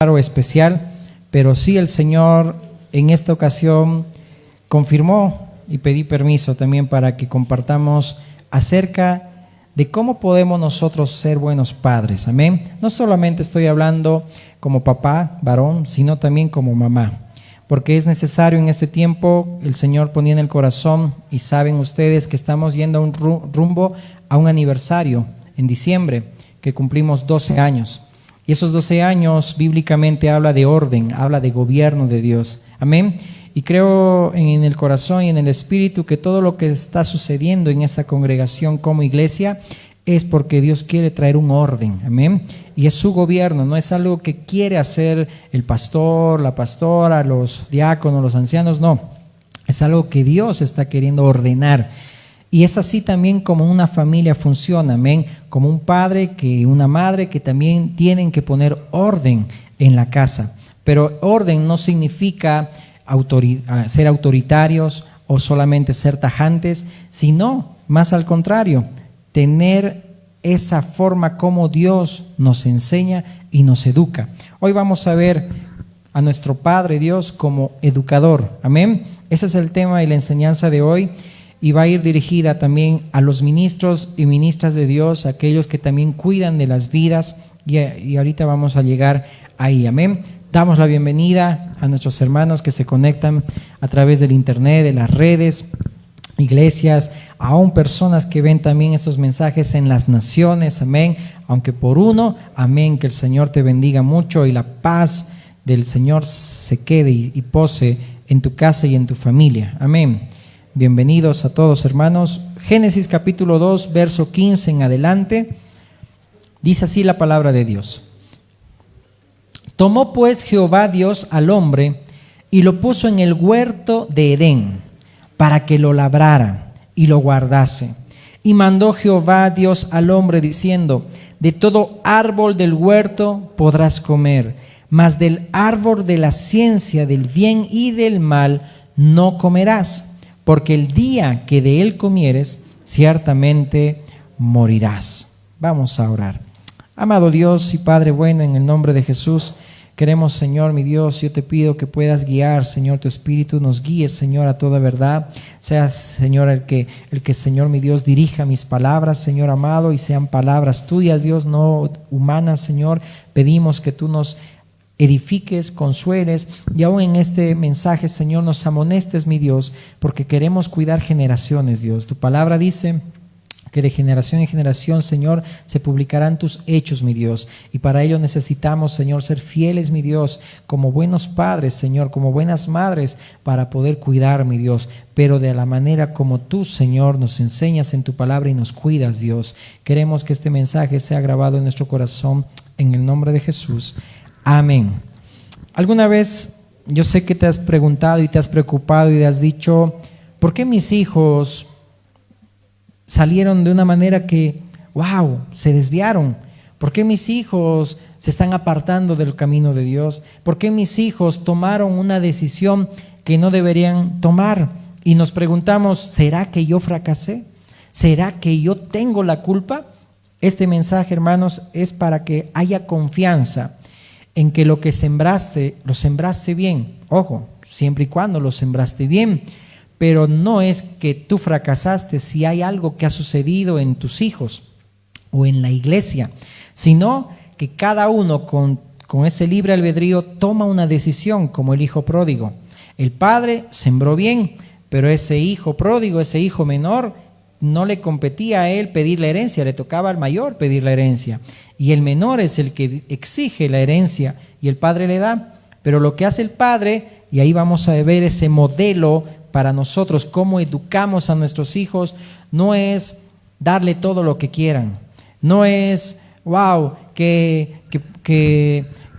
o especial, pero sí el Señor en esta ocasión confirmó y pedí permiso también para que compartamos acerca de cómo podemos nosotros ser buenos padres, amén. No solamente estoy hablando como papá, varón, sino también como mamá, porque es necesario en este tiempo. El Señor ponía en el corazón, y saben ustedes que estamos yendo a un rumbo a un aniversario en diciembre, que cumplimos 12 años. Y esos 12 años bíblicamente habla de orden, habla de gobierno de Dios. Amén. Y creo en el corazón y en el espíritu que todo lo que está sucediendo en esta congregación como iglesia es porque Dios quiere traer un orden. Amén. Y es su gobierno, no es algo que quiere hacer el pastor, la pastora, los diáconos, los ancianos, no. Es algo que Dios está queriendo ordenar. Y es así también como una familia funciona, amén. Como un padre y una madre que también tienen que poner orden en la casa. Pero orden no significa ser autoritarios o solamente ser tajantes, sino más al contrario, tener esa forma como Dios nos enseña y nos educa. Hoy vamos a ver a nuestro Padre Dios como educador, amén. Ese es el tema y la enseñanza de hoy. Y va a ir dirigida también a los ministros y ministras de Dios, aquellos que también cuidan de las vidas, y ahorita vamos a llegar ahí, amén. Damos la bienvenida a nuestros hermanos que se conectan a través del internet, de las redes, iglesias, aún personas que ven también estos mensajes en las naciones, amén, aunque por uno, amén. Que el Señor te bendiga mucho y la paz del Señor se quede y pose en tu casa y en tu familia, amén. Bienvenidos a todos, hermanos. Génesis capítulo 2, verso 15 en adelante. Dice así la palabra de Dios. Tomó pues Jehová Dios al hombre y lo puso en el huerto de Edén para que lo labrara y lo guardase. Y mandó Jehová Dios al hombre diciendo: de todo árbol del huerto podrás comer, mas del árbol de la ciencia del bien y del mal no comerás, porque el día que de él comieres, ciertamente morirás. Vamos a orar. Amado Dios y Padre bueno, en el nombre de Jesús, queremos, Señor, mi Dios, yo te pido que puedas guiar, Señor, tu Espíritu nos guíe, Señor, a toda verdad. Seas, Señor, el que, Señor, mi Dios, dirija mis palabras, Señor amado, y sean palabras tuyas, Dios, no humanas, Señor. Pedimos que tú nos edifiques, consueles, y aún en este mensaje, Señor, nos amonestes, mi Dios, porque queremos cuidar generaciones, Dios. Tu palabra dice que de generación en generación, Señor, se publicarán tus hechos, mi Dios, y para ello necesitamos, Señor, ser fieles, mi Dios, como buenos padres, Señor, como buenas madres, para poder cuidar, mi Dios, pero de la manera como tú, Señor, nos enseñas en tu palabra y nos cuidas, Dios. Queremos que este mensaje sea grabado en nuestro corazón, en el nombre de Jesús. Amén. ¿Alguna vez, yo sé que te has preguntado y te has preocupado y te has dicho: ¿por qué mis hijos salieron de una manera que, wow, se desviaron? ¿Por qué mis hijos se están apartando del camino de Dios? ¿Por qué mis hijos tomaron una decisión que no deberían tomar? Y nos preguntamos: ¿será que yo fracasé? ¿Será que yo tengo la culpa? Este mensaje, hermanos, es para que haya confianza en que lo que sembraste, lo sembraste bien. Ojo, siempre y cuando lo sembraste bien. Pero no es que tú fracasaste si hay algo que ha sucedido en tus hijos o en la iglesia, sino que cada uno con ese libre albedrío toma una decisión, como el hijo pródigo. El padre sembró bien, pero ese hijo pródigo, ese hijo menor, no le competía a él pedir la herencia, le tocaba al mayor pedir la herencia. Y el menor es el que exige la herencia y el padre le da. Pero lo que hace el padre, y ahí vamos a ver ese modelo para nosotros, cómo educamos a nuestros hijos, no es darle todo lo que quieran. No es, wow, que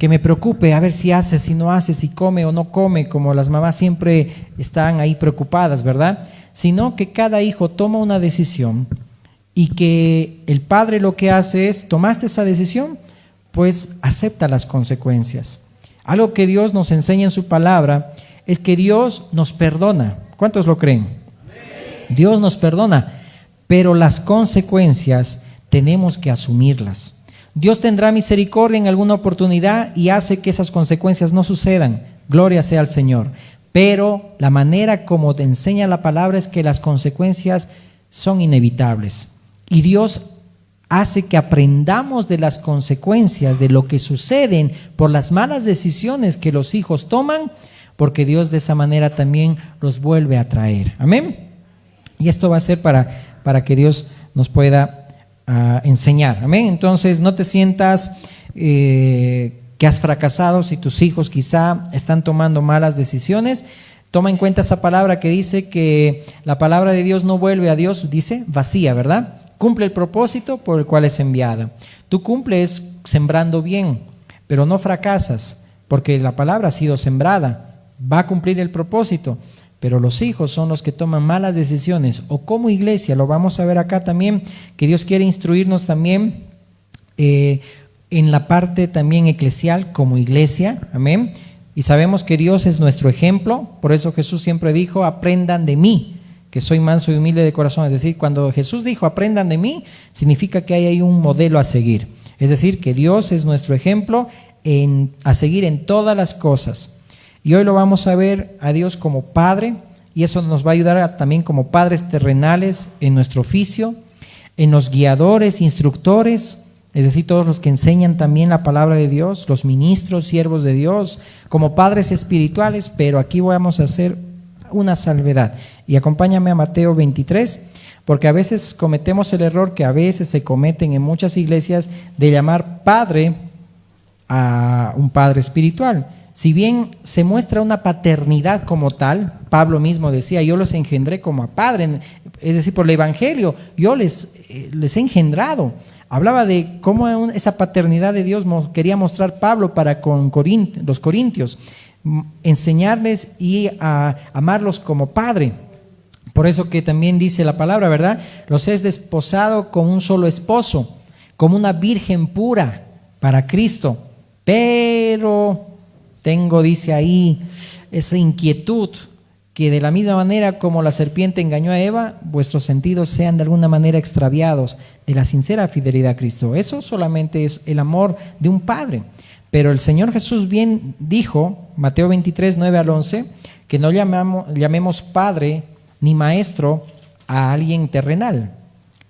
me preocupe a ver si hace, si no hace, si come o no come, como las mamás siempre están ahí preocupadas, ¿verdad? Sino que cada hijo toma una decisión y que el padre lo que hace es: ¿tomaste esa decisión? Pues acepta las consecuencias. Algo que Dios nos enseña en su palabra es que Dios nos perdona. ¿Cuántos lo creen? Amén. Dios nos perdona, pero las consecuencias tenemos que asumirlas. Dios tendrá misericordia en alguna oportunidad y hace que esas consecuencias no sucedan. Gloria sea al Señor. Pero la manera como te enseña la palabra es que las consecuencias son inevitables. Y Dios hace que aprendamos de las consecuencias de lo que suceden por las malas decisiones que los hijos toman, porque Dios de esa manera también los vuelve a traer. Amén. Y esto va a ser para que Dios nos pueda enseñar. Amén. Entonces no te sientas que has fracasado si tus hijos quizá están tomando malas decisiones. Toma en cuenta esa palabra que dice que la palabra de Dios no vuelve a Dios, dice vacía, ¿verdad? Cumple el propósito por el cual es enviada. Tú cumples sembrando bien, pero no fracasas, porque la palabra ha sido sembrada, va a cumplir el propósito. Pero los hijos son los que toman malas decisiones, o como iglesia, lo vamos a ver acá también, que Dios quiere instruirnos también en la parte también eclesial como iglesia, amén. Y sabemos que Dios es nuestro ejemplo, por eso Jesús siempre dijo, aprendan de mí, que soy manso y humilde de corazón. Es decir, cuando Jesús dijo aprendan de mí, significa que hay ahí un modelo a seguir. Es decir, que Dios es nuestro ejemplo a seguir en todas las cosas. Y hoy lo vamos a ver a Dios como Padre, y eso nos va a ayudar también como padres terrenales en nuestro oficio, en los guiadores, instructores, es decir, todos los que enseñan también la palabra de Dios, los ministros, siervos de Dios, como padres espirituales, pero aquí vamos a hacer una salvedad. Y acompáñame a Mateo 23, porque a veces cometemos el error que a veces se cometen en muchas iglesias de llamar padre a un padre espiritual. Si bien se muestra una paternidad como tal, Pablo mismo decía, yo los engendré como a padre, es decir, por el evangelio, yo les he engendrado. Hablaba de cómo esa paternidad de Dios quería mostrar Pablo para con los corintios, enseñarles y a amarlos como padre. Por eso que también dice la palabra, ¿verdad? Los es desposado con un solo esposo, como una virgen pura para Cristo. Pero tengo, dice ahí, esa inquietud, que de la misma manera como la serpiente engañó a Eva, vuestros sentidos sean de alguna manera extraviados de la sincera fidelidad a Cristo. Eso solamente es el amor de un padre. Pero el Señor Jesús bien dijo, Mateo 23, 9 al 11, que no llamemos padre ni maestro a alguien terrenal,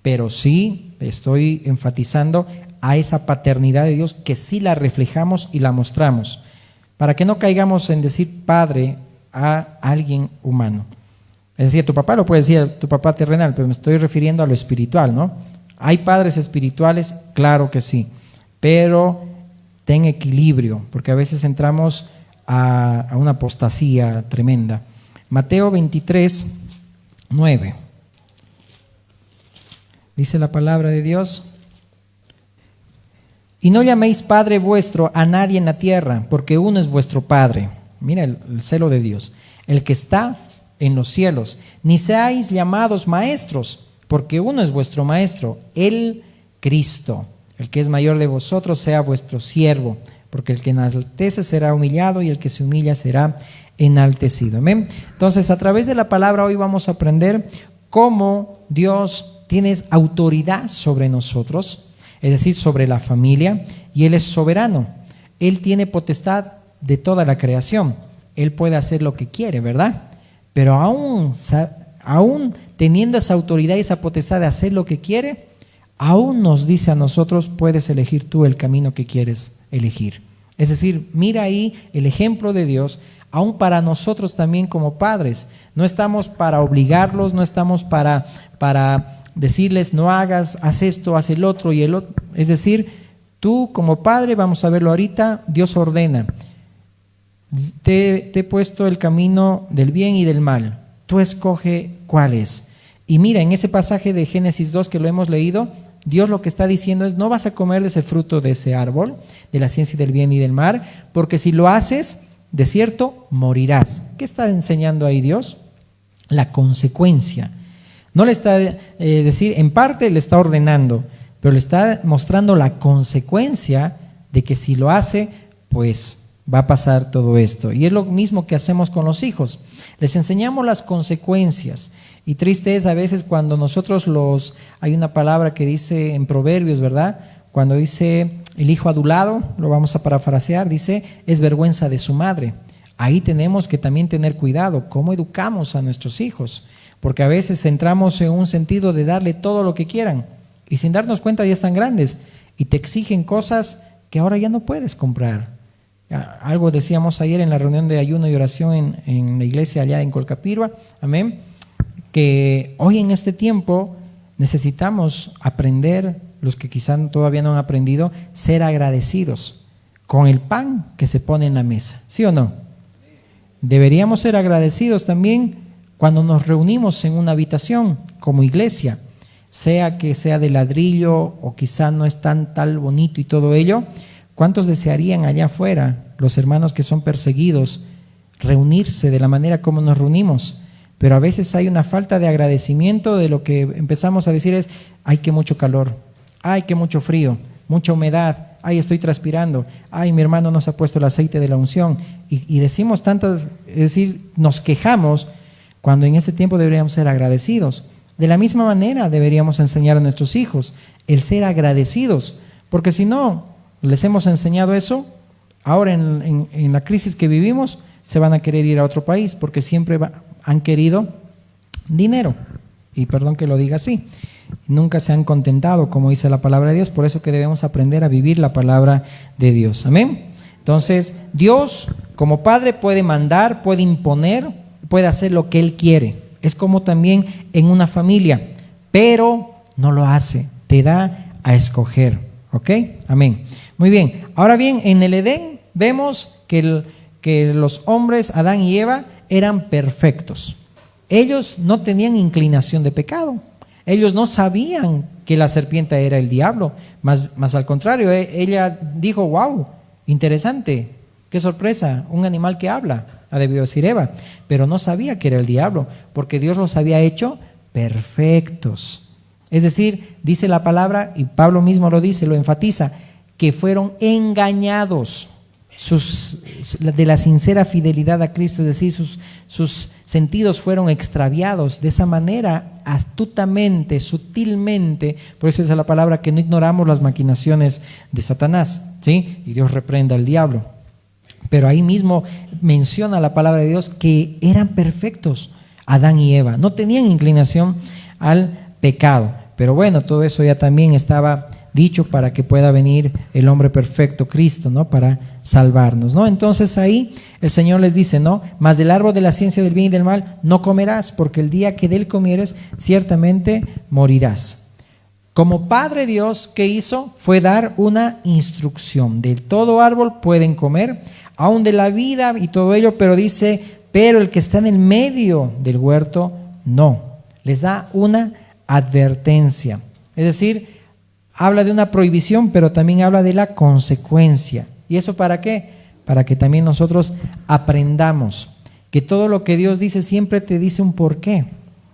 pero sí estoy enfatizando a esa paternidad de Dios que sí la reflejamos y la mostramos, para que no caigamos en decir padre a alguien humano. Es decir, tu papá lo puede decir, tu papá terrenal, pero me estoy refiriendo a lo espiritual, ¿no? ¿Hay padres espirituales? Claro que sí, pero ten equilibrio, porque a veces entramos a una apostasía tremenda. Mateo 23, 9. Dice la palabra de Dios: y no llaméis Padre vuestro a nadie en la tierra, porque uno es vuestro Padre. Mira el celo de Dios, el que está en los cielos. Ni seáis llamados maestros, porque uno es vuestro Maestro, el Cristo. El que es mayor de vosotros sea vuestro siervo, porque el que enaltece será humillado y el que se humilla será enaltecido. Amén. Entonces, a través de la palabra hoy vamos a aprender cómo Dios tiene autoridad sobre nosotros, es decir, sobre la familia, y Él es soberano. Él tiene potestad de toda la creación. Él puede hacer lo que quiere, ¿verdad? Pero aún teniendo esa autoridad y esa potestad de hacer lo que quiere, aún nos dice a nosotros, puedes elegir tú el camino que quieres elegir. Es decir, mira ahí el ejemplo de Dios, aún para nosotros también como padres. No estamos para obligarlos, no estamos para decirles no hagas, haz esto, haz el otro y el otro. Es decir, tú como padre, vamos a verlo ahorita, Dios ordena. Te he puesto el camino del bien y del mal. Tú escoge cuál es. Y mira, en ese pasaje de Génesis 2 que lo hemos leído, Dios lo que está diciendo es: no vas a comer de ese fruto de ese árbol, de la ciencia del bien y del mal, porque si lo haces, de cierto morirás. ¿Qué está enseñando ahí Dios? La consecuencia. No le está decir, en parte le está ordenando, pero le está mostrando la consecuencia de que si lo hace, pues va a pasar todo esto. Y es lo mismo que hacemos con los hijos. Les enseñamos las consecuencias. Y triste es a veces cuando nosotros hay una palabra que dice en Proverbios, ¿verdad? cuando dice el hijo adulado, lo vamos a parafrasear, dice, es vergüenza de su madre. Ahí tenemos que también tener cuidado, cómo educamos a nuestros hijos, porque a veces entramos en un sentido de darle todo lo que quieran y sin darnos cuenta ya están grandes y te exigen cosas que ahora ya no puedes comprar. Algo decíamos ayer en la reunión de ayuno y oración en la iglesia allá en Colcapirua, amén, que hoy en este tiempo necesitamos aprender, los que quizás todavía no han aprendido, ser agradecidos con el pan que se pone en la mesa, ¿sí o no? Deberíamos ser agradecidos también cuando nos reunimos en una habitación como iglesia, sea que sea de ladrillo o quizá no es tan bonito y todo ello. ¿Cuántos desearían allá afuera, los hermanos que son perseguidos, reunirse de la manera como nos reunimos? Pero a veces hay una falta de agradecimiento. De lo que empezamos a decir es, ay, que mucho calor, ay, que mucho frío, mucha humedad, ay, estoy transpirando, ay, mi hermano nos ha puesto el aceite de la unción, y decimos tantas, es decir, nos quejamos, cuando en este tiempo deberíamos ser agradecidos. De la misma manera deberíamos enseñar a nuestros hijos el ser agradecidos, porque si no les hemos enseñado eso, ahora en la crisis que vivimos, se van a querer ir a otro país, porque siempre han querido dinero, y perdón que lo diga así, nunca se han contentado, como dice la palabra de Dios. Por eso que debemos aprender a vivir la palabra de Dios, amén. Entonces Dios como Padre puede mandar, puede imponer, puede hacer lo que Él quiere. Es como también en una familia, pero no lo hace, te da a escoger, ¿ok? Amén. Muy bien, ahora bien, en el Edén vemos que los hombres, Adán y Eva, eran perfectos. Ellos no tenían inclinación de pecado. Ellos no sabían que la serpiente era el diablo, más al contrario, ella dijo, wow, interesante, qué sorpresa, un animal que habla, ha debido decir Eva, pero no sabía que era el diablo, porque Dios los había hecho perfectos. Es decir, dice la palabra, y Pablo mismo lo dice, lo enfatiza, que fueron engañados de la sincera fidelidad a Cristo, es decir, sus sentidos fueron extraviados de esa manera, astutamente, sutilmente. Por eso es la palabra que no ignoramos las maquinaciones de Satanás, ¿sí? Y Dios reprenda al diablo. Pero ahí mismo menciona la palabra de Dios que eran perfectos, Adán y Eva, no tenían inclinación al pecado. Pero bueno, todo eso ya también estaba dicho para que pueda venir el hombre perfecto, Cristo, ¿no? Para salvarnos, ¿no? Entonces ahí el Señor les dice, ¿no? Mas del árbol de la ciencia del bien y del mal no comerás, porque el día que de él comieres, ciertamente morirás. Como Padre Dios, ¿qué hizo? Fue dar una instrucción. De todo árbol pueden comer, aún de la vida y todo ello, pero dice, pero el que está en el medio del huerto, no. Les da una advertencia. Es decir, habla de una prohibición, pero también habla de la consecuencia. ¿Y eso para qué? Para que también nosotros aprendamos que todo lo que Dios dice siempre te dice un porqué.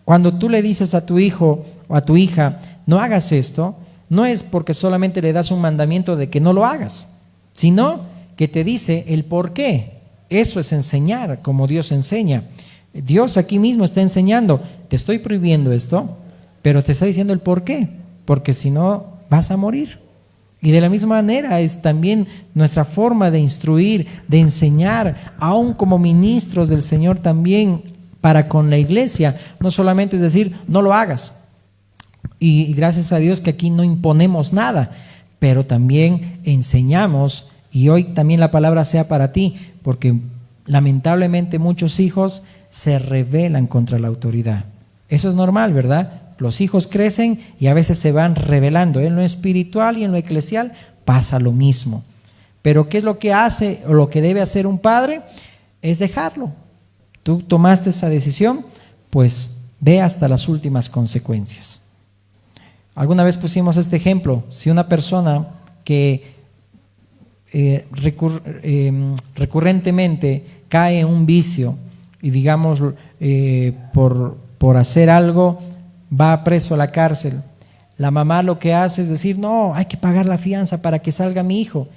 Cuando tú le dices a tu hijo o a tu hija, no hagas esto, no es porque solamente le das un mandamiento de que no lo hagas, sino que te dice el porqué. Eso es enseñar como Dios enseña. Dios aquí mismo está enseñando, te estoy prohibiendo esto, pero te está diciendo el porqué, porque si no vas a morir. Y de la misma manera es también nuestra forma de instruir, de enseñar, aún como ministros del Señor también para con la iglesia. No solamente es decir, no lo hagas. Y gracias a Dios que aquí no imponemos nada, pero también enseñamos, y hoy también la palabra sea para ti, porque lamentablemente muchos hijos se rebelan contra la autoridad. Eso es normal, ¿verdad? Los hijos crecen y a veces se van rebelando. En lo espiritual y en lo eclesial pasa lo mismo. Pero ¿qué es lo que hace o lo que debe hacer un padre? Es dejarlo. Tú tomaste esa decisión, pues ve hasta las últimas consecuencias. Alguna vez pusimos este ejemplo. Si una persona que recurrentemente cae en un vicio y digamos por hacer algo va preso a la cárcel, la mamá lo que hace es decir, no, hay que pagar la fianza para que salga mi hijo.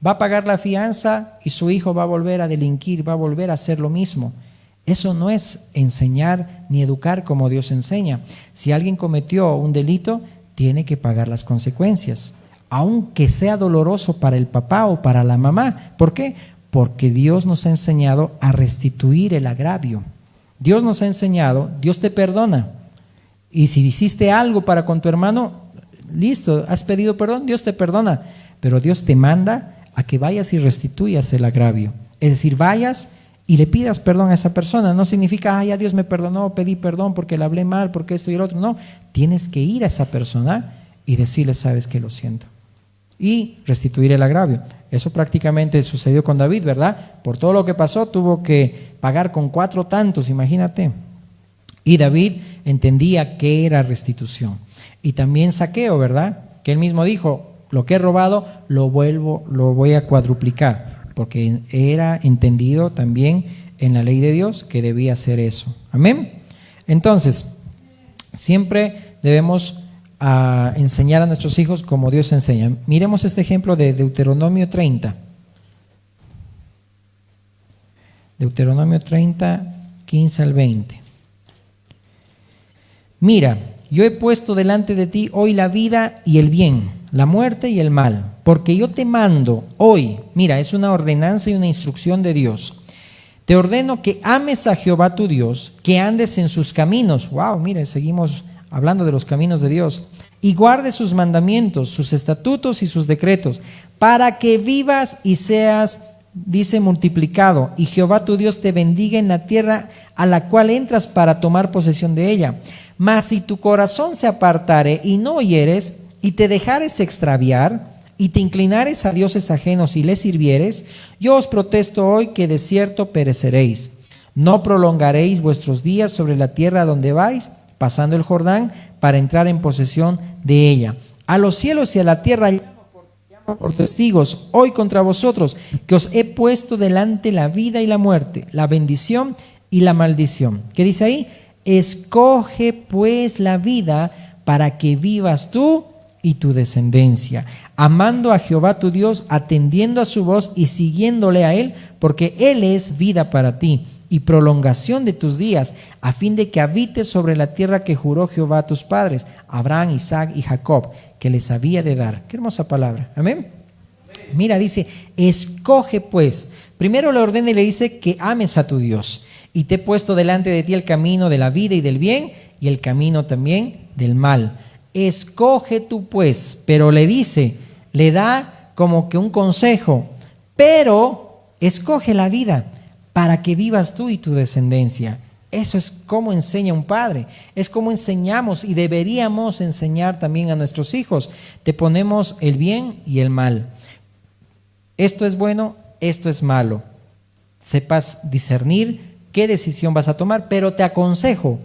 Va a pagar la fianza y su hijo va a volver a delinquir, va a volver a hacer lo mismo. Eso no es enseñar ni educar como Dios enseña. Si alguien cometió un delito, tiene que pagar las consecuencias. aunque sea doloroso para el papá o para la mamá. ¿Por qué? Porque Dios nos ha enseñado a restituir el agravio. Dios nos ha enseñado, Dios te perdona. Y si hiciste algo para con tu hermano, listo, has pedido perdón, Dios te perdona. Pero Dios te manda a que vayas y restituyas el agravio. Es decir, vayas y le pidas perdón a esa persona. No significa, ya Dios me perdonó, pedí perdón porque le hablé mal, porque esto y el otro. No, tienes que ir a esa persona y decirle, sabes que lo siento. Y restituir el agravio. Eso prácticamente sucedió con David, ¿verdad? Por todo lo que pasó tuvo que pagar con 4 tantos, imagínate. Y David entendía que era restitución. Y también Zaqueo, ¿verdad? Que él mismo dijo, lo que he robado lo voy a cuadruplicar, porque era entendido también en la ley de Dios que debía hacer eso. Amén. Entonces, siempre debemos enseñar a nuestros hijos como Dios enseña. Miremos este ejemplo de Deuteronomio 30. Deuteronomio 30, 15 al 20. Mira, yo he puesto delante de ti hoy la vida y el bien, la muerte y el mal, porque yo te mando hoy, mira, es una ordenanza y una instrucción de Dios. Te ordeno que ames a Jehová tu Dios, que andes en sus caminos. Wow, mire, seguimos hablando de los caminos de Dios. Y guardes sus mandamientos, sus estatutos y sus decretos, para que vivas y seas, dice, multiplicado, y Jehová tu Dios te bendiga en la tierra a la cual entras para tomar posesión de ella. Mas si tu corazón se apartare y no oyeres, y te dejares extraviar, y te inclinares a dioses ajenos y les sirvieres, yo os protesto hoy que de cierto pereceréis. No prolongaréis vuestros días sobre la tierra donde vais, pasando el Jordán, para entrar en posesión de ella. A los cielos y a la tierra llamo por testigos hoy contra vosotros, que os he puesto delante la vida y la muerte, la bendición y la maldición. ¿Qué dice ahí? Escoge pues la vida para que vivas tú y tu descendencia, amando a Jehová tu Dios, atendiendo a su voz y siguiéndole a Él, porque Él es vida para ti y prolongación de tus días, a fin de que habites sobre la tierra que juró Jehová a tus padres, Abraham, Isaac y Jacob, que les había de dar. Qué hermosa palabra. Amén. Mira, dice, escoge pues. Primero le ordena y le dice que ames a tu Dios. Y te he puesto delante de ti el camino de la vida y del bien, y el camino también del mal. Escoge tú pues, pero le dice, le da como que un consejo, pero escoge la vida para que vivas tú y tu descendencia. Eso es como enseña un padre, es como enseñamos y deberíamos enseñar también a nuestros hijos. Te ponemos el bien y el mal. Esto es bueno, esto es malo. Sepas discernir qué decisión vas a tomar, pero te aconsejo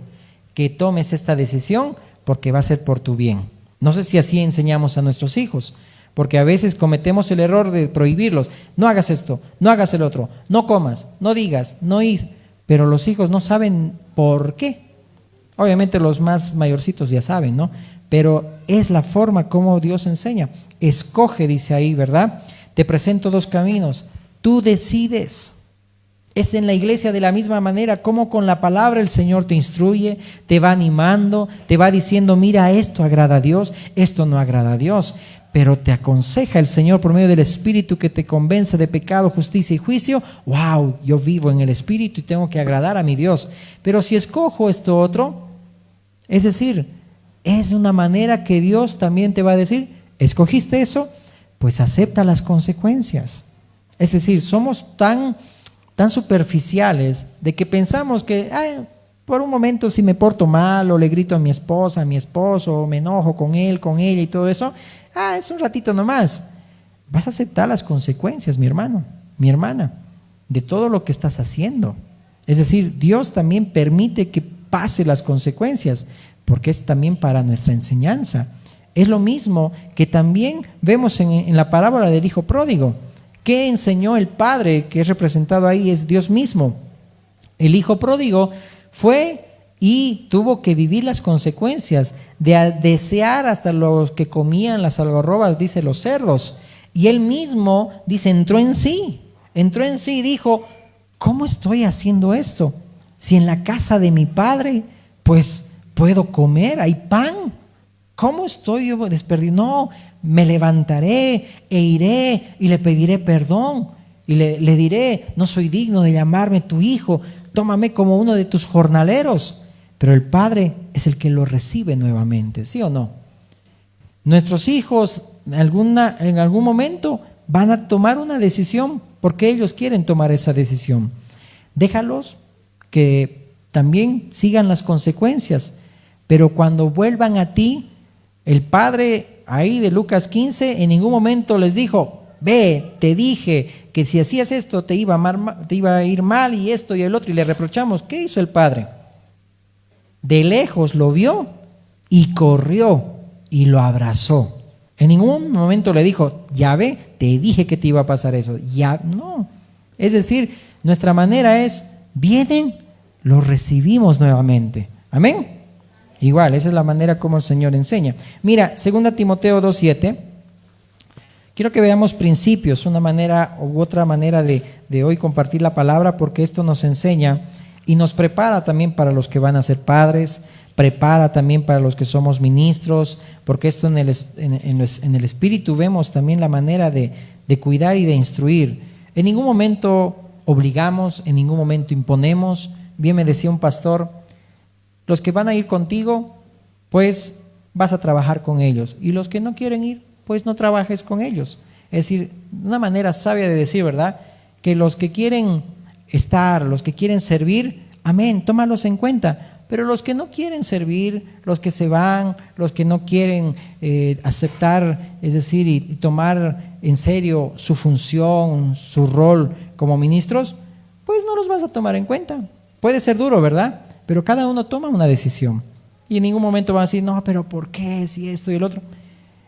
que tomes esta decisión porque va a ser por tu bien. No sé si así enseñamos a nuestros hijos, porque a veces cometemos el error de prohibirlos. No hagas esto, no hagas el otro, no comas, no digas, no ir. Pero los hijos no saben por qué. Obviamente los más mayorcitos ya saben, ¿no? Pero es la forma como Dios enseña. Escoge, dice ahí, ¿verdad? Te presento 2 caminos. Tú decides. Es en la iglesia de la misma manera, como con la palabra el Señor te instruye, te va animando, te va diciendo, mira, esto agrada a Dios, esto no agrada a Dios. Pero te aconseja el Señor por medio del Espíritu que te convence de pecado, justicia y juicio. Wow, yo vivo en el Espíritu y tengo que agradar a mi Dios. Pero si escojo esto otro, es decir, es una manera que Dios también te va a decir, ¿escogiste eso? Pues acepta las consecuencias. Es decir, somos tan superficiales de que pensamos que por un momento si me porto mal o le grito a mi esposa, a mi esposo, o me enojo con él, con ella y todo eso, es un ratito nomás. Vas a aceptar las consecuencias, mi hermano, mi hermana, de todo lo que estás haciendo. Es decir, Dios también permite que pase las consecuencias, porque es también para nuestra enseñanza. Es lo mismo que también vemos en la parábola del hijo pródigo. ¿Qué enseñó el padre que es representado ahí? Es Dios mismo. El hijo pródigo fue y tuvo que vivir las consecuencias de desear hasta los que comían las algarrobas, dice, los cerdos. Y él mismo, dice, entró en sí y dijo, ¿cómo estoy haciendo esto? Si en la casa de mi padre, pues puedo comer, hay pan. ¿Cómo estoy yo desperdiciando? No, me levantaré e iré y le pediré perdón. Y le diré, no soy digno de llamarme tu hijo, tómame como uno de tus jornaleros. Pero el Padre es el que lo recibe nuevamente, ¿sí o no? Nuestros hijos en algún momento van a tomar una decisión porque ellos quieren tomar esa decisión. Déjalos que también sigan las consecuencias, pero cuando vuelvan a ti, el Padre ahí de Lucas 15 en ningún momento les dijo, ve, te dije que si hacías esto te iba a ir mal y esto y el otro, y le reprochamos. ¿Qué hizo el Padre? De lejos lo vio y corrió y lo abrazó. En ningún momento le dijo, ya ve, te dije que te iba a pasar eso. Ya no. Es decir, nuestra manera es, vienen, los recibimos nuevamente. Amén. Igual, esa es la manera como el Señor enseña. Mira, 2 Timoteo 2:7. Quiero que veamos principios, una manera u otra manera de hoy compartir la palabra, porque esto nos enseña y nos prepara también para los que van a ser padres, prepara también para los que somos ministros, porque esto en el Espíritu vemos también la manera de cuidar y de instruir. En ningún momento obligamos, en ningún momento imponemos. Bien me decía un pastor, los que van a ir contigo, pues vas a trabajar con ellos, y los que no quieren ir, pues no trabajes con ellos. Es decir, una manera sabia de decir, ¿verdad? Que los que quieren estar, los que quieren servir, amén, tómalos en cuenta. Pero los que no quieren servir, los que se van, los que no quieren aceptar, es decir, y tomar en serio su función, su rol como ministros, pues no los vas a tomar en cuenta. Puede ser duro, ¿verdad? Pero cada uno toma una decisión. Y en ningún momento van a decir, no, pero ¿por qué? Si esto y el otro.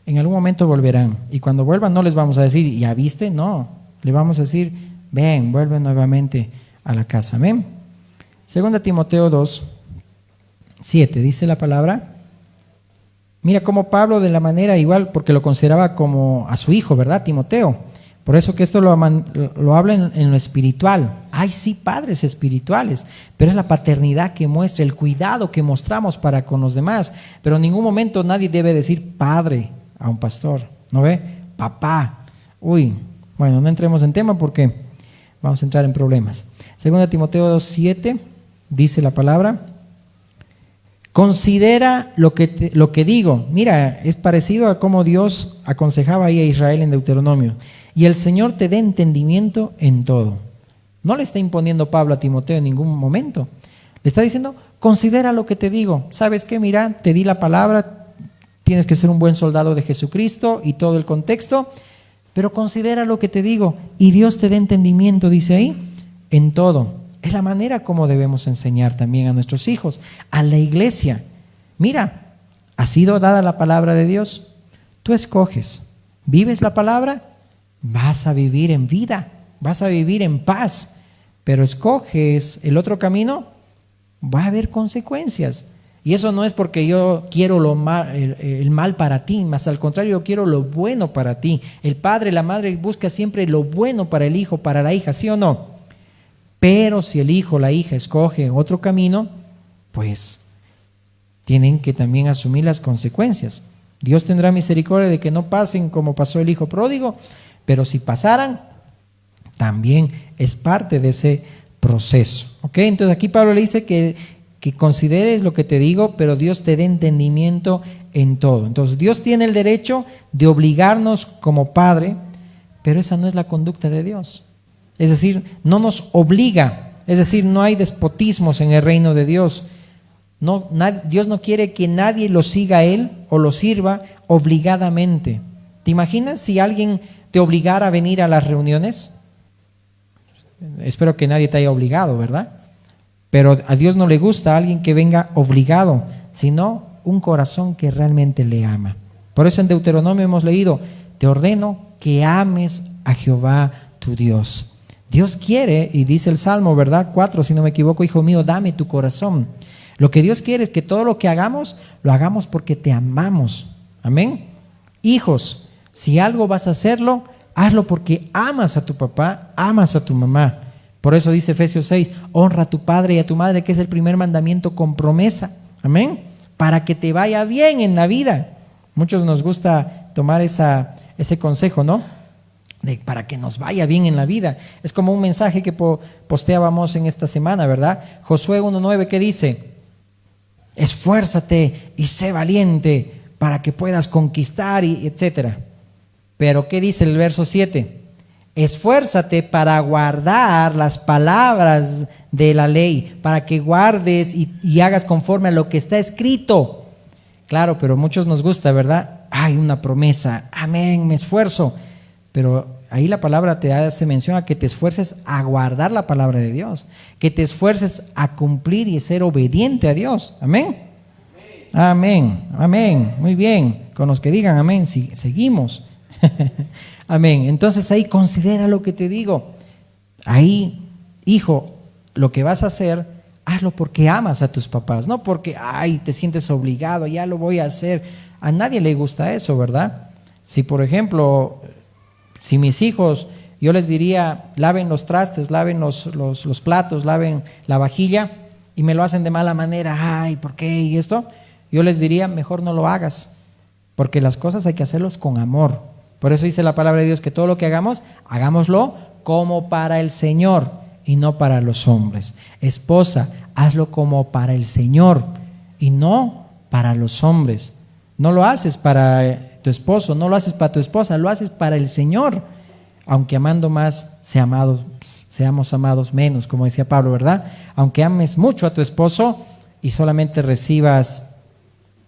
En algún momento volverán. Y cuando vuelvan no les vamos a decir, ¿ya viste? No. Le vamos a decir, ven, vuelve nuevamente a la casa. Amén. 2 Timoteo 2:7 dice la palabra. Mira cómo Pablo de la manera igual, porque lo consideraba como a su hijo, ¿verdad? Timoteo. Por eso que esto lo habla en lo espiritual. Hay sí padres espirituales, pero es la paternidad que muestra, el cuidado que mostramos para con los demás. Pero en ningún momento nadie debe decir padre a un pastor, ¿no ve? Papá. Uy, bueno, no entremos en tema porque vamos a entrar en problemas. 2 Timoteo 2:7 dice la palabra. Considera lo que digo. Mira, es parecido a cómo Dios aconsejaba ahí a Israel en Deuteronomio. Y el Señor te dé entendimiento en todo. No le está imponiendo Pablo a Timoteo en ningún momento. Le está diciendo, considera lo que te digo. ¿Sabes qué? Mira, te di la palabra, tienes que ser un buen soldado de Jesucristo y todo el contexto, pero considera lo que te digo. Y Dios te dé entendimiento, dice ahí, en todo. Es la manera como debemos enseñar también a nuestros hijos, a la iglesia. Mira, ha sido dada la palabra de Dios. Tú escoges. ¿Vives la palabra? Vas a vivir en vida, vas a vivir en paz. Pero escoges el otro camino, va a haber consecuencias. Y eso no es porque yo quiero el mal para ti, más al contrario, yo quiero lo bueno para ti. El padre, la madre busca siempre lo bueno para el hijo, para la hija, ¿sí o no? Pero si el hijo o la hija escoge otro camino, pues tienen que también asumir las consecuencias. Dios tendrá misericordia de que no pasen como pasó el hijo pródigo, pero si pasaran, también es parte de ese proceso. ¿Ok? Entonces aquí Pablo le dice que consideres lo que te digo, pero Dios te dé entendimiento en todo. Entonces Dios tiene el derecho de obligarnos como padre, pero esa no es la conducta de Dios. Es decir, no nos obliga, es decir, no hay despotismos en el reino de Dios. Dios no quiere que nadie lo siga a Él o lo sirva obligadamente. ¿Te imaginas si alguien te obligara a venir a las reuniones? Espero que nadie te haya obligado, ¿verdad? Pero a Dios no le gusta a alguien que venga obligado, sino un corazón que realmente le ama. Por eso en Deuteronomio hemos leído, te ordeno que ames a Jehová tu Dios. Dios quiere, y dice el Salmo, ¿verdad? 4, si no me equivoco, hijo mío, dame tu corazón. Lo que Dios quiere es que todo lo que hagamos, lo hagamos porque te amamos. Amén. Hijos, si algo vas a hacerlo, hazlo porque amas a tu papá, amas a tu mamá. Por eso dice Efesios 6, honra a tu padre y a tu madre, que es el primer mandamiento con promesa. Amén. Para que te vaya bien en la vida. Muchos nos gusta tomar ese consejo, ¿no? Para que nos vaya bien en la vida. Es como un mensaje que posteábamos en esta semana, ¿verdad? Josué 1:9, ¿qué dice? Esfuérzate y sé valiente para que puedas conquistar, y etcétera. Pero ¿qué dice el verso 7? Esfuérzate para guardar las palabras de la ley, para que guardes y hagas conforme a lo que está escrito. Claro, pero a muchos nos gusta, ¿verdad? Hay una promesa, amén, me esfuerzo. Pero ahí la palabra te hace mención a que te esfuerces a guardar la palabra de Dios, que te esfuerces a cumplir y ser obediente a Dios. Amén. Amén, amén. Muy bien. Con los que digan amén, seguimos. Amén. Entonces ahí considera lo que te digo. Ahí, hijo, lo que vas a hacer, hazlo porque amas a tus papás, no porque, te sientes obligado, ya lo voy a hacer. A nadie le gusta eso, ¿verdad? Si, por ejemplo, si mis hijos, yo les diría, laven los trastes, laven los platos, laven la vajilla, y me lo hacen de mala manera, ¿por qué? Y esto, yo les diría, mejor no lo hagas, porque las cosas hay que hacerlos con amor. Por eso dice la palabra de Dios que todo lo que hagamos, hagámoslo como para el Señor y no para los hombres. Esposa, hazlo como para el Señor y no para los hombres. No lo haces para tu esposo, no lo haces para tu esposa, lo haces para el Señor. Aunque amando más, seamos amados menos, como decía Pablo, ¿verdad? Aunque ames mucho a tu esposo y solamente recibas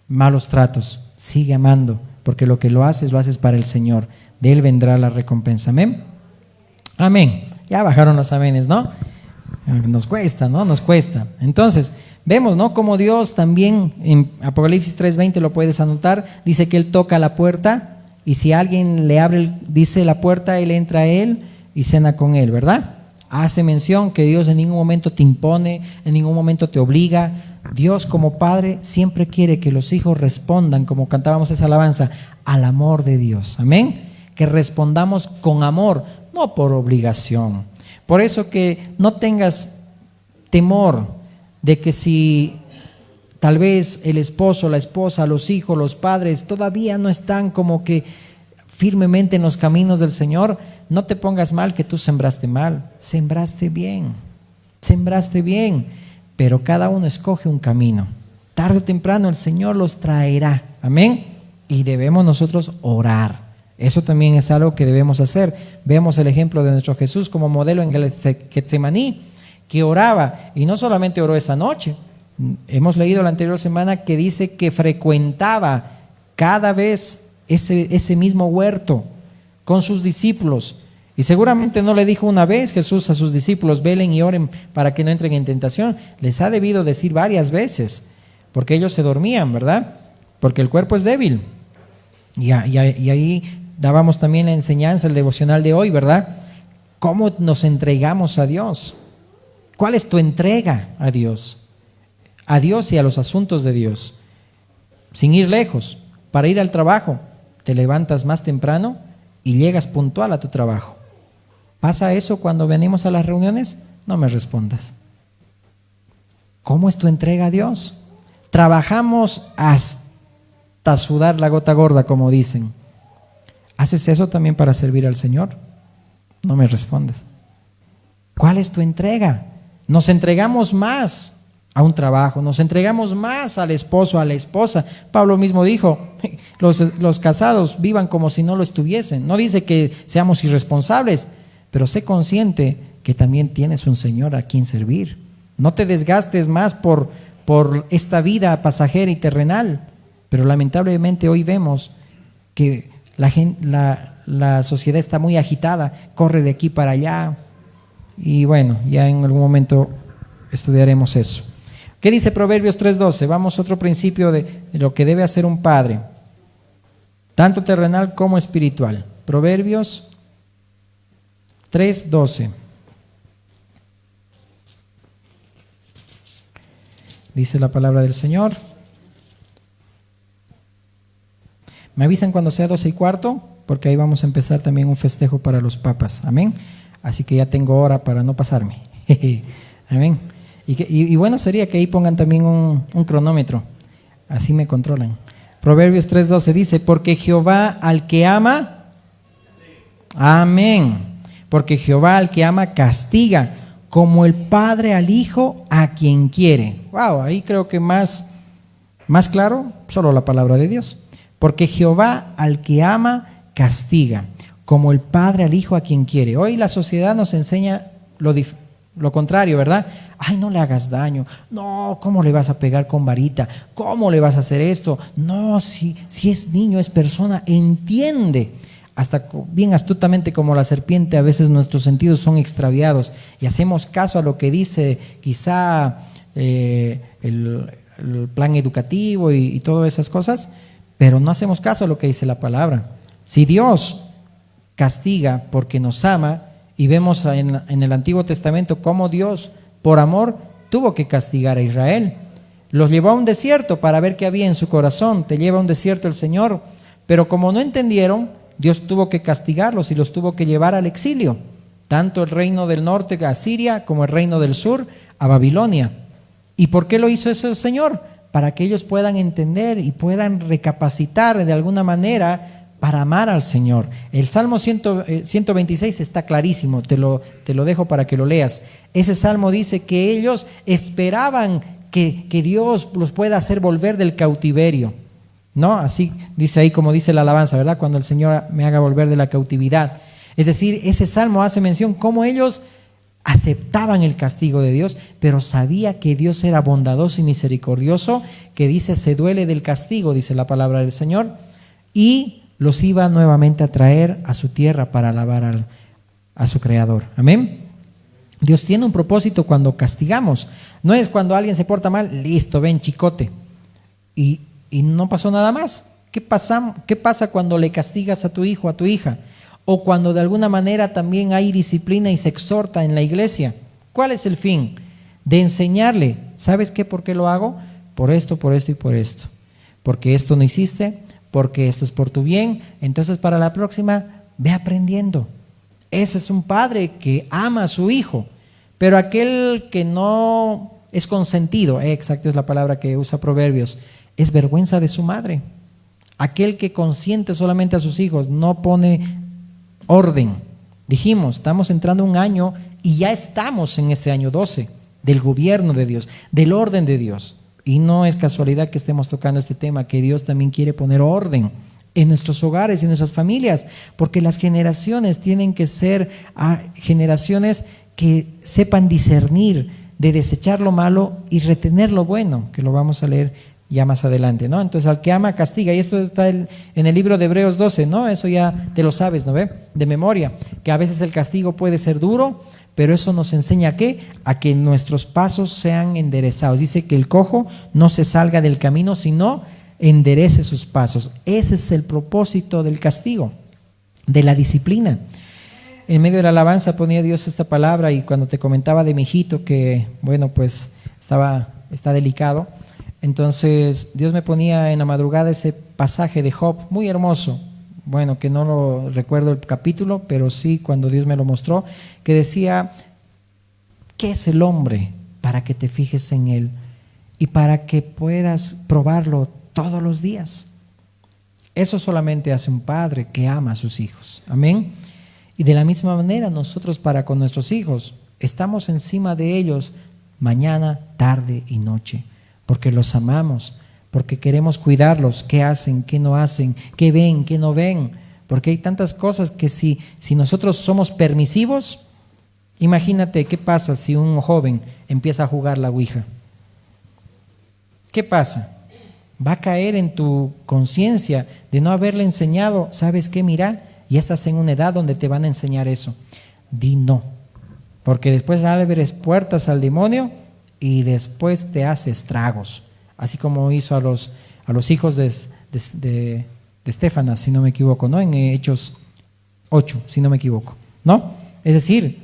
malos tratos, sigue amando, porque lo que lo haces para el Señor. De Él vendrá la recompensa. Amén. Amén. Ya bajaron los amenes, ¿no? Nos cuesta, ¿no? Nos cuesta. Entonces, vemos, ¿no? Como Dios también, en Apocalipsis 3:20 lo puedes anotar, dice que Él toca la puerta y si alguien le abre, dice la puerta, Él entra a Él y cena con Él, ¿verdad? Hace mención que Dios en ningún momento te impone, en ningún momento te obliga. Dios como Padre siempre quiere que los hijos respondan, como cantábamos esa alabanza, al amor de Dios. Amén. Que respondamos con amor, no por obligación. Por eso que no tengas temor de que si tal vez el esposo, la esposa, los hijos, los padres todavía no están como que firmemente en los caminos del Señor, no te pongas mal que tú sembraste mal. Sembraste bien, pero cada uno escoge un camino. Tarde o temprano el Señor los traerá. Amén. Y debemos nosotros orar. Eso también es algo que debemos hacer. Vemos el ejemplo de nuestro Jesús como modelo en Getsemaní, que oraba, y no solamente oró esa noche. Hemos leído la anterior semana que dice que frecuentaba cada vez ese mismo huerto con sus discípulos. Y seguramente no le dijo una vez Jesús a sus discípulos, velen y oren para que no entren en tentación. Les ha debido decir varias veces, porque ellos se dormían, ¿verdad? Porque el cuerpo es débil. Y ahí dábamos también la enseñanza, el devocional de hoy, ¿verdad? ¿Cómo nos entregamos a Dios? ¿Cuál es tu entrega a Dios? A Dios y a los asuntos de Dios. Sin ir lejos, para ir al trabajo, te levantas más temprano y llegas puntual a tu trabajo. ¿Pasa eso cuando venimos a las reuniones? No me respondas. ¿Cómo es tu entrega a Dios? Trabajamos hasta sudar la gota gorda, como dicen. ¿Haces eso también para servir al Señor? No me respondas. ¿Cuál es tu entrega? Nos entregamos más a un trabajo, nos entregamos más al esposo, a la esposa. Pablo mismo dijo, los casados vivan como si no lo estuviesen. No dice que seamos irresponsables, pero sé consciente que también tienes un Señor a quien servir. No te desgastes más por esta vida pasajera y terrenal. Pero lamentablemente hoy vemos que la sociedad está muy agitada, corre de aquí para allá. Y bueno, ya en algún momento estudiaremos eso. ¿Qué dice Proverbios 3:12? Vamos a otro principio de lo que debe hacer un padre, tanto terrenal como espiritual. Proverbios 3:12. Dice la palabra del Señor. Me avisan cuando sea 12:15, porque ahí vamos a empezar también un festejo para los papas. Amén. Así que ya tengo hora para no pasarme. Amén. Y bueno sería que ahí pongan también un cronómetro. Así me controlan. Proverbios 3:12 dice, porque Jehová al que ama, amén, porque Jehová al que ama castiga, como el padre al hijo a quien quiere. Wow, ahí creo que más claro, solo la palabra de Dios. Porque Jehová al que ama castiga, como el padre al hijo a quien quiere. Hoy la sociedad nos enseña lo contrario, ¿verdad? Ay, no le hagas daño. No, ¿cómo le vas a pegar con varita? ¿Cómo le vas a hacer esto? No, si es niño, es persona, entiende. Hasta bien astutamente como la serpiente, a veces nuestros sentidos son extraviados y hacemos caso a lo que dice quizá el plan educativo y todas esas cosas, pero no hacemos caso a lo que dice la palabra. Si Dios castiga porque nos ama, y vemos en el Antiguo Testamento cómo Dios, por amor, tuvo que castigar a Israel. Los llevó a un desierto para ver qué había en su corazón. Te lleva a un desierto el Señor, pero como no entendieron, Dios tuvo que castigarlos y los tuvo que llevar al exilio, tanto el reino del norte a Siria como el reino del sur a Babilonia. ¿Y por qué lo hizo eso el Señor? Para que ellos puedan entender y puedan recapacitar de alguna manera para amar al Señor. El Salmo 126 está clarísimo, te lo dejo para que lo leas. Ese salmo dice que ellos esperaban que Dios los pueda hacer volver del cautiverio, ¿no? Así dice ahí, como dice la alabanza, ¿verdad? Cuando el Señor me haga volver de la cautividad. Es decir, ese salmo hace mención cómo ellos aceptaban el castigo de Dios, pero sabía que Dios era bondadoso y misericordioso, que dice, se duele del castigo, dice la palabra del Señor, y los iba nuevamente a traer a su tierra para alabar a su Creador. Amén. Dios tiene un propósito cuando castigamos. No es cuando alguien se porta mal, listo, ven chicote, y no pasó nada más. ¿Qué pasa cuando le castigas a tu hijo, a tu hija? O cuando de alguna manera también hay disciplina y se exhorta en la iglesia. ¿Cuál es el fin? De enseñarle, ¿sabes qué? ¿Por qué lo hago? Por esto y por esto. Porque esto no hiciste, porque esto es por tu bien. Entonces para la próxima, ve aprendiendo. Ese es un padre que ama a su hijo. Pero aquel que no es consentido, exacto es la palabra que usa Proverbios, es vergüenza de su madre. Aquel que consiente solamente a sus hijos, no pone orden. Dijimos, estamos entrando un año y ya estamos en ese año 12 del gobierno de Dios, del orden de Dios. Y no es casualidad que estemos tocando este tema, que Dios también quiere poner orden en nuestros hogares y en nuestras familias, porque las generaciones tienen que ser generaciones que sepan discernir, de desechar lo malo y retener lo bueno, que lo vamos a leer ya más adelante, ¿no? Entonces, al que ama castiga, y esto está en el libro de Hebreos 12, ¿no? Eso ya te lo sabes, ¿no ve? De memoria, que a veces el castigo puede ser duro, pero eso nos enseña ¿a qué? A que nuestros pasos sean enderezados. Dice que el cojo no se salga del camino, sino enderece sus pasos. Ese es el propósito del castigo, de la disciplina. En medio de la alabanza ponía Dios esta palabra, y cuando te comentaba de mi hijito que, bueno, pues está delicado, entonces Dios me ponía en la madrugada ese pasaje de Job, muy hermoso, bueno, que no lo recuerdo el capítulo, pero sí cuando Dios me lo mostró, que decía, ¿qué es el hombre para que te fijes en él y para que puedas probarlo todos los días? Eso solamente hace un padre que ama a sus hijos, amén. Y de la misma manera nosotros para con nuestros hijos estamos encima de ellos mañana, tarde y noche, porque los amamos, porque queremos cuidarlos, qué hacen, qué no hacen, qué ven, qué no ven, porque hay tantas cosas que si nosotros somos permisivos, imagínate qué pasa si un joven empieza a jugar la ouija. ¿Qué pasa? Va a caer en tu conciencia de no haberle enseñado, ¿sabes qué? Mira, ya estás en una edad donde te van a enseñar eso. Di no, porque después abres puertas al demonio y después te hace estragos, así como hizo a los hijos de Estefanas, si no me equivoco, ¿no? En Hechos 8, si no me equivoco, ¿no? Es decir,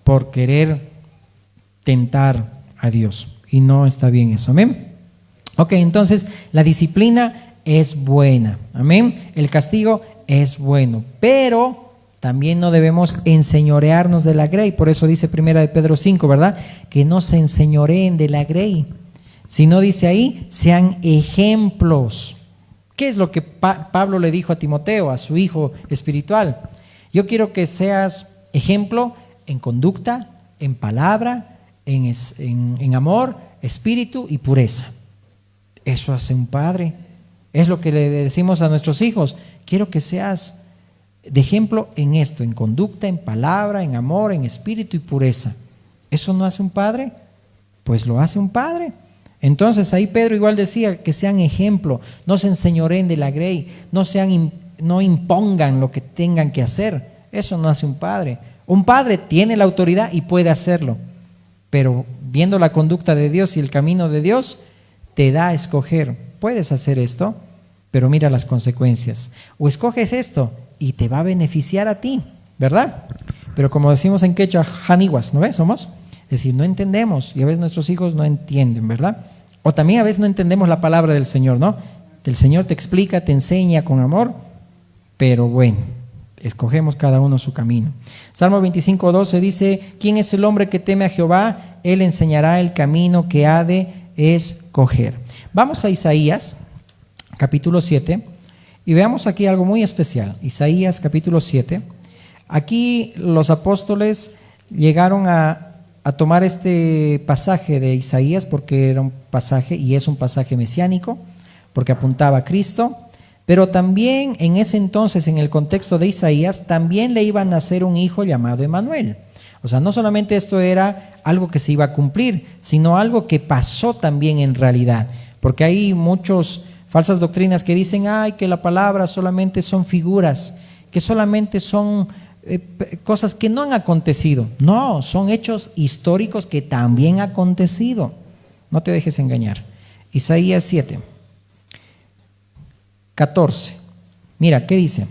por querer tentar a Dios, y no está bien eso, amén. Ok, entonces la disciplina es buena, amén. El castigo es bueno, pero también no debemos enseñorearnos de la grey. Por eso dice 1 de Pedro 5, ¿verdad? Que no se enseñoreen de la grey, sino dice ahí, sean ejemplos. ¿Qué es lo que Pablo le dijo a Timoteo, a su hijo espiritual? Yo quiero que seas ejemplo en conducta, en palabra, en amor, espíritu y pureza. Eso hace un padre. Es lo que le decimos a nuestros hijos. Quiero que seas de ejemplo en esto, en conducta, en palabra, en amor, en espíritu y pureza. ¿Eso no hace un padre? Pues lo hace un padre. Entonces ahí Pedro igual decía que sean ejemplo, no se enseñoreen de la grey, no impongan lo que tengan que hacer. Eso no hace un padre. Un padre tiene la autoridad y puede hacerlo, pero viendo la conducta de Dios y el camino de Dios, te da a escoger. Puedes hacer esto, pero mira las consecuencias. O escoges esto y te va a beneficiar a ti, ¿verdad? Pero como decimos en quechua, janiguas, ¿no ves? Somos, es decir, no entendemos y a veces nuestros hijos no entienden, ¿verdad? O también a veces no entendemos la palabra del Señor, ¿no? El Señor te explica, te enseña con amor, pero bueno, escogemos cada uno su camino. Salmo 25:12 dice: ¿quién es el hombre que teme a Jehová? Él enseñará el camino que ha de escoger. Vamos a Isaías, capítulo 7, y veamos aquí algo muy especial. Isaías, capítulo 7. Aquí los apóstoles llegaron a tomar este pasaje de Isaías porque era un pasaje, y es un pasaje mesiánico, porque apuntaba a Cristo. Pero también en ese entonces, en el contexto de Isaías, también le iba a nacer un hijo llamado Emanuel. O sea, no solamente esto era algo que se iba a cumplir, sino algo que pasó también en realidad. Porque hay muchas falsas doctrinas que dicen, que la palabra solamente son figuras, que solamente son cosas que no han acontecido. No, son hechos históricos que también han acontecido. No te dejes engañar. Isaías 7. 14. Mira, ¿qué dice?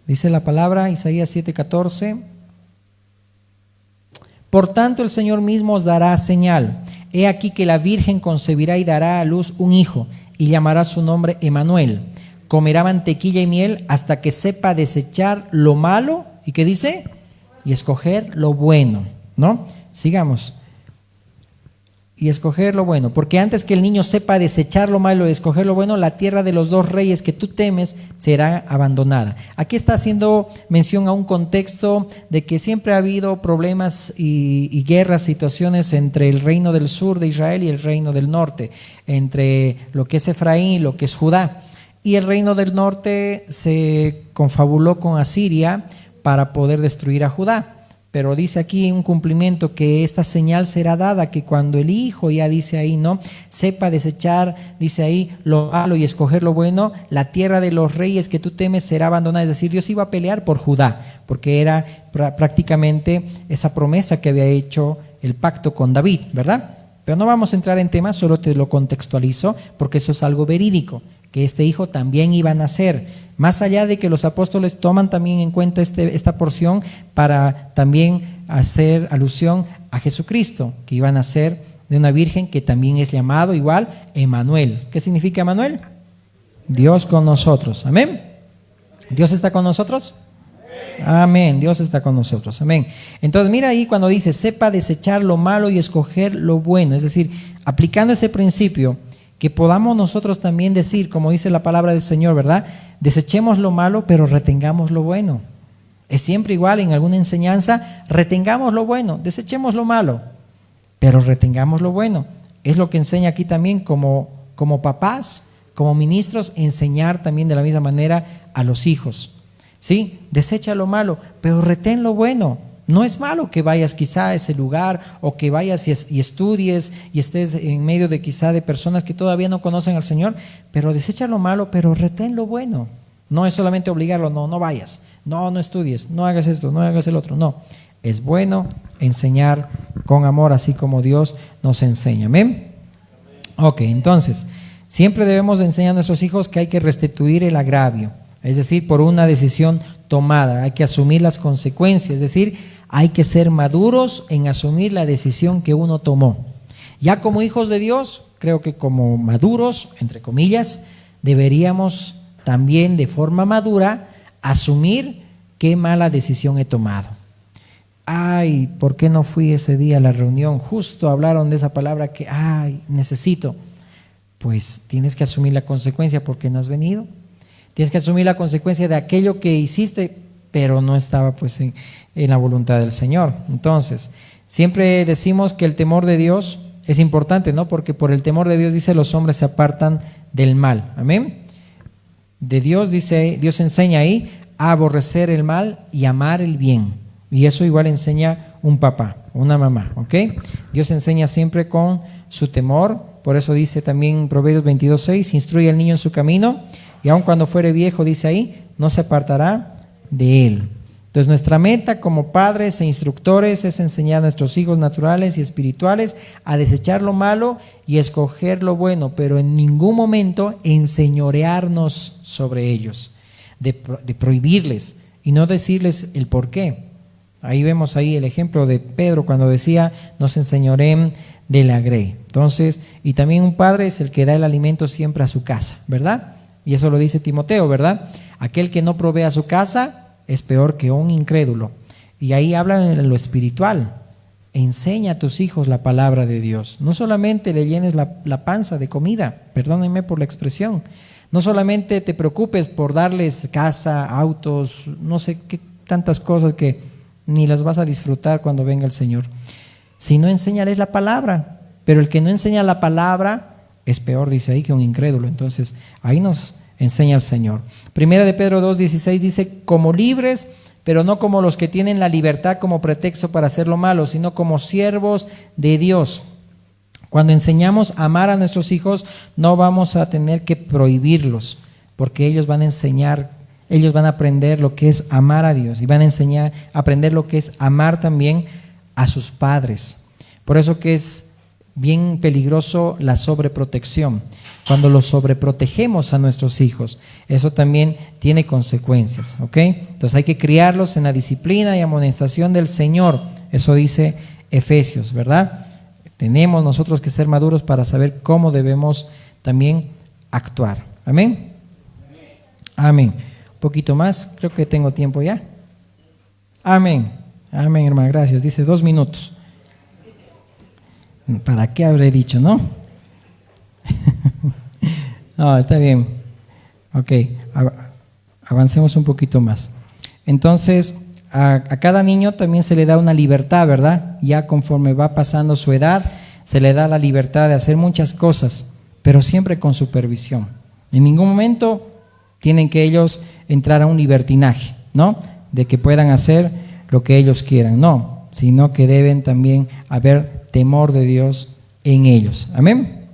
Dice la palabra, Isaías 7:14. Por tanto, el Señor mismo os dará señal. He aquí que la Virgen concebirá y dará a luz un hijo, y llamará su nombre Emanuel. Comerá mantequilla y miel hasta que sepa desechar lo malo. ¿Y qué dice? Y escoger lo bueno, ¿no? Sigamos. Y escoger lo bueno, porque antes que el niño sepa desechar lo malo y escoger lo bueno, la tierra de los dos reyes que tú temes será abandonada. Aquí está haciendo mención a un contexto de que siempre ha habido problemas y guerras, situaciones entre el reino del sur de Israel y el reino del norte, entre lo que es Efraín y lo que es Judá. Y el reino del norte se confabuló con Asiria para poder destruir a Judá. Pero dice aquí un cumplimiento que esta señal será dada, que cuando el hijo, ya dice ahí, ¿no?, sepa desechar, dice ahí, lo malo y escoger lo bueno, la tierra de los reyes que tú temes será abandonada. Es decir, Dios iba a pelear por Judá, porque era prácticamente esa promesa que había hecho el pacto con David, ¿verdad? Pero no vamos a entrar en temas, solo te lo contextualizo, porque eso es algo verídico, que este hijo también iba a nacer. Más allá de que los apóstoles toman también en cuenta esta porción para también hacer alusión a Jesucristo, que iba a nacer de una virgen que también es llamado igual Emanuel. ¿Qué significa Emanuel? Dios con nosotros. Amén. ¿Dios está con nosotros? Amén. Dios está con nosotros. Amén. Entonces mira ahí cuando dice, sepa desechar lo malo y escoger lo bueno. Es decir, aplicando ese principio, que podamos nosotros también decir, como dice la palabra del Señor, ¿verdad? Desechemos lo malo, pero retengamos lo bueno. Es siempre igual en alguna enseñanza, retengamos lo bueno, desechemos lo malo, pero retengamos lo bueno. Es lo que enseña aquí también como papás, como ministros, enseñar también de la misma manera a los hijos. ¿Sí? Desecha lo malo, pero retén lo bueno. No es malo que vayas quizá a ese lugar o que vayas y estudies y estés en medio de quizá de personas que todavía no conocen al Señor, pero desecha lo malo, pero retén lo bueno. No es solamente obligarlo, no vayas, no estudies, no hagas esto, no hagas el otro, no. Es bueno enseñar con amor así como Dios nos enseña. ¿Amén? Ok, entonces, siempre debemos enseñar a nuestros hijos que hay que restituir el agravio, es decir, por una decisión tomada, hay que asumir las consecuencias, es decir, hay que ser maduros en asumir la decisión que uno tomó. Ya como hijos de Dios, creo que como maduros, entre comillas, deberíamos también de forma madura asumir qué mala decisión he tomado. ¿Por qué no fui ese día a la reunión? Justo hablaron de esa palabra que, necesito. pues tienes que asumir la consecuencia porque no has venido. Tienes que asumir la consecuencia de aquello que hiciste, pero no estaba pues en la voluntad del Señor. Entonces, siempre decimos que el temor de Dios es importante, ¿no? Porque por el temor de Dios, dice, los hombres se apartan del mal. Amén. De Dios, dice, Dios enseña ahí a aborrecer el mal y amar el bien. Y eso igual enseña un papá, una mamá, ¿ok? Dios enseña siempre con su temor. Por eso dice también en Proverbios 22:6, instruye al niño en su camino, y aun cuando fuere viejo, dice ahí, no se apartará de él. Entonces nuestra meta como padres e instructores es enseñar a nuestros hijos naturales y espirituales a desechar lo malo y escoger lo bueno, pero en ningún momento enseñorearnos sobre ellos, de prohibirles y no decirles el por qué. Ahí vemos ahí el ejemplo de Pedro cuando decía, no se enseñoreen de la grey. Entonces, y también un padre es el que da el alimento siempre a su casa, ¿verdad? Y eso lo dice Timoteo, ¿verdad? Aquel que no provee a su casa es peor que un incrédulo. Y ahí habla en lo espiritual. Enseña a tus hijos la palabra de Dios. No solamente le llenes la panza de comida, perdónenme por la expresión. No solamente te preocupes por darles casa, autos, no sé qué tantas cosas que ni las vas a disfrutar cuando venga el Señor. Sino enséñales la palabra. Pero el que no enseña la palabra es peor, dice ahí, que un incrédulo. Entonces, ahí nos enseña el Señor. Primera de Pedro 2:16 dice, como libres, pero no como los que tienen la libertad como pretexto para hacer lo malo, sino como siervos de Dios. Cuando enseñamos a amar a nuestros hijos, no vamos a tener que prohibirlos, porque ellos van a enseñar, ellos van a aprender lo que es amar a Dios y van a enseñar, aprender lo que es amar también a sus padres. Por eso que es bien peligroso la sobreprotección. Cuando los sobreprotegemos a nuestros hijos, eso también tiene consecuencias, ¿ok? Entonces hay que criarlos en la disciplina y amonestación del Señor. Eso dice Efesios, ¿verdad? Tenemos nosotros que ser maduros para saber cómo debemos también actuar. ¿Amén? Amén. Un poquito más, creo que tengo tiempo ya. Amén. Amén, hermana, gracias. Dice 2 minutos. ¿Para qué habré dicho, no? No, está bien. Ok, avancemos un poquito más. Entonces, a cada niño también se le da una libertad, ¿verdad? Ya conforme va pasando su edad, se le da la libertad de hacer muchas cosas, pero siempre con supervisión. En ningún momento tienen que ellos entrar a un libertinaje, ¿no? De que puedan hacer lo que ellos quieran, no, sino que deben también haber temor de Dios en ellos. Amén.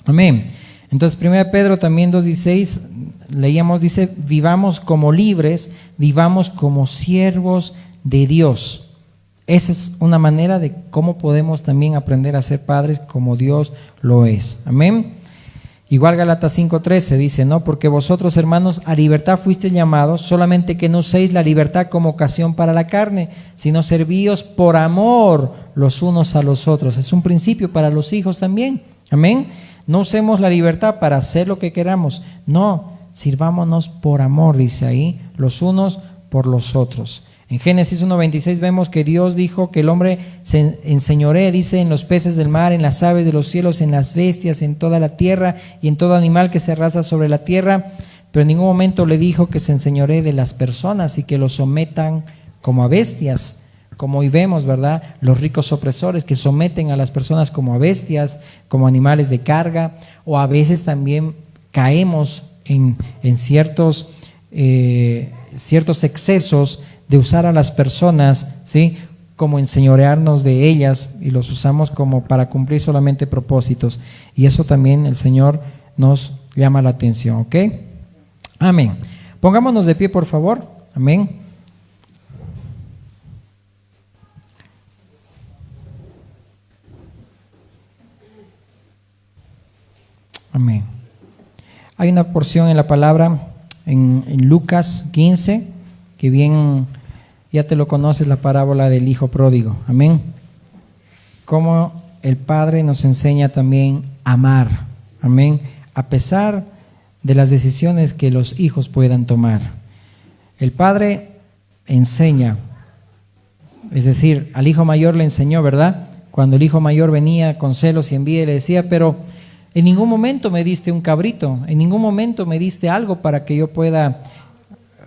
Amén. Entonces, 1 Pedro también 2:16, leíamos, dice, vivamos como libres, vivamos como siervos de Dios. Esa es una manera de cómo podemos también aprender a ser padres como Dios lo es. Amén. Igual Gálatas 5:13 dice, ¿no? Porque vosotros, hermanos, a libertad fuisteis llamados, solamente que no uséis la libertad como ocasión para la carne, sino servíos por amor los unos a los otros. Es un principio para los hijos también. Amén. No usemos la libertad para hacer lo que queramos. No, sirvámonos por amor, dice ahí, los unos por los otros. En Génesis 1:26 vemos que Dios dijo que el hombre se enseñoree, dice, en los peces del mar, en las aves de los cielos, en las bestias, en toda la tierra y en todo animal que se arrastra sobre la tierra, pero en ningún momento le dijo que se enseñoree de las personas y que los sometan como a bestias, como hoy vemos, ¿verdad? Los ricos opresores que someten a las personas como a bestias, como animales de carga, o a veces también caemos en ciertos excesos de usar a las personas, ¿sí?, como enseñorearnos de ellas, y los usamos como para cumplir solamente propósitos, y eso también el Señor nos llama la atención, ¿ok? Amén. Pongámonos de pie, por favor. Amén. Amén. Hay una porción en la palabra en Lucas 15, que bien ya te lo conoces, la parábola del hijo pródigo. Amén. Cómo el Padre nos enseña también a amar. Amén. A pesar de las decisiones que los hijos puedan tomar. El Padre enseña, es decir, al hijo mayor le enseñó, ¿verdad? Cuando el hijo mayor venía con celos y envidia, le decía, pero En ningún momento me diste un cabrito, en ningún momento me diste algo para que yo pueda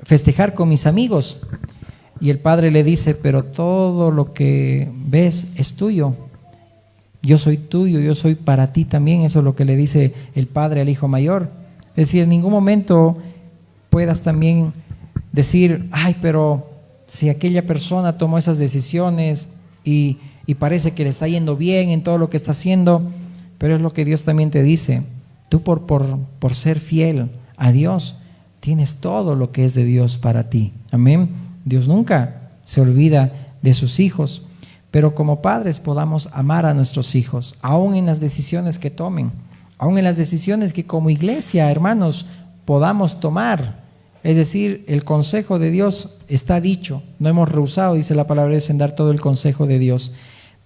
festejar con mis amigos. Y el padre le dice, pero todo lo que ves es tuyo. Yo soy tuyo, yo soy para ti también. Eso es lo que le dice el padre al hijo mayor. Es decir, en ningún momento puedas también decir, ay, pero si aquella persona tomó esas decisiones y parece que le está yendo bien en todo lo que está haciendo, pero es lo que Dios también te dice. Tú por ser fiel a Dios, tienes todo lo que es de Dios para ti. Amén. Dios nunca se olvida de sus hijos, pero como padres podamos amar a nuestros hijos, aún en las decisiones que tomen, aún en las decisiones que como iglesia, hermanos, podamos tomar. Es decir, el consejo de Dios está dicho, no hemos rehusado, dice la palabra de Dios, en dar todo el consejo de Dios,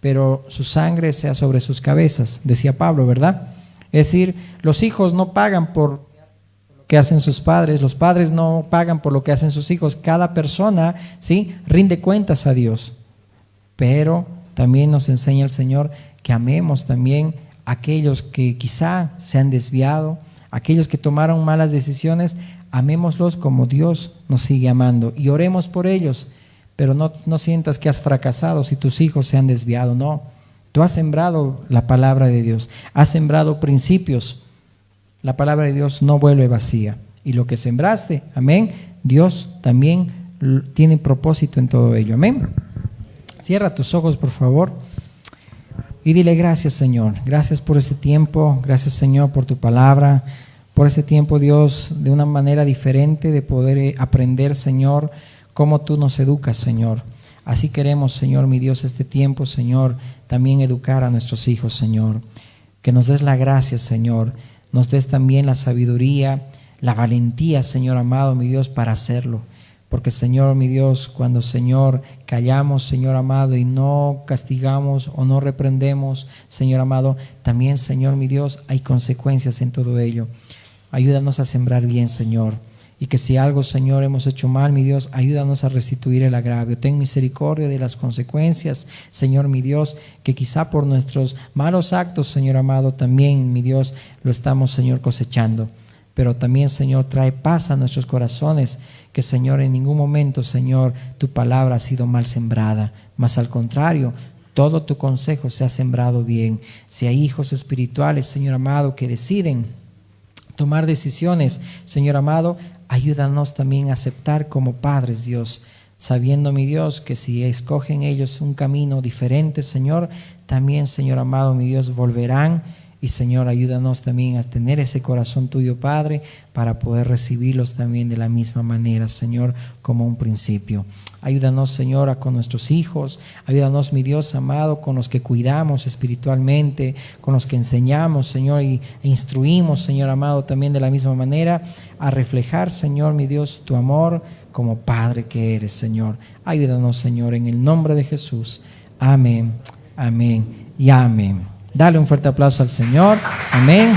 pero su sangre sea sobre sus cabezas, decía Pablo, ¿verdad? Es decir, los hijos no pagan por lo que hacen sus padres, los padres no pagan por lo que hacen sus hijos, cada persona, ¿sí?, rinde cuentas a Dios, pero también nos enseña el Señor que amemos también a aquellos que quizá se han desviado, aquellos que tomaron malas decisiones, amémoslos como Dios nos sigue amando y oremos por ellos, pero no sientas que has fracasado si tus hijos se han desviado, no. Tú has sembrado la palabra de Dios, has sembrado principios. La palabra de Dios no vuelve vacía. Y lo que sembraste, amén, Dios también tiene propósito en todo ello, amén. Cierra tus ojos, por favor, y dile gracias, Señor. Gracias por ese tiempo, gracias, Señor, por tu palabra, por ese tiempo, Dios, de una manera diferente de poder aprender, Señor, cómo tú nos educas, Señor. Así queremos, Señor, mi Dios, este tiempo, Señor, también educar a nuestros hijos, Señor. Que nos des la gracia, Señor, nos des también la sabiduría, la valentía, Señor amado, mi Dios, para hacerlo. Porque, Señor, mi Dios, cuando, Señor, callamos, Señor amado, y no castigamos o no reprendemos, Señor amado, también, Señor, mi Dios, hay consecuencias en todo ello. Ayúdanos a sembrar bien, Señor. Y que si algo, Señor, hemos hecho mal, mi Dios, ayúdanos a restituir el agravio. Ten misericordia de las consecuencias, Señor, mi Dios, que quizá por nuestros malos actos, Señor amado, también, mi Dios, lo estamos, Señor, cosechando. Pero también, Señor, trae paz a nuestros corazones, que, Señor, en ningún momento, Señor, tu palabra ha sido mal sembrada, mas al contrario, todo tu consejo se ha sembrado bien. Si hay hijos espirituales, Señor amado, que deciden tomar decisiones, Señor amado, ayúdanos también a aceptar como padres, Dios, sabiendo, mi Dios, que si escogen ellos un camino diferente, Señor, también, Señor amado, mi Dios, volverán. Y, Señor, ayúdanos también a tener ese corazón tuyo, Padre, para poder recibirlos también de la misma manera, Señor, como un principio. Ayúdanos, Señor, con nuestros hijos. Ayúdanos, mi Dios amado, con los que cuidamos espiritualmente, con los que enseñamos, Señor, e instruimos, Señor amado, también de la misma manera, a reflejar, Señor, mi Dios, tu amor como Padre que eres, Señor. Ayúdanos, Señor, en el nombre de Jesús. Amén, amén y amén. Dale un fuerte aplauso al Señor. Amén.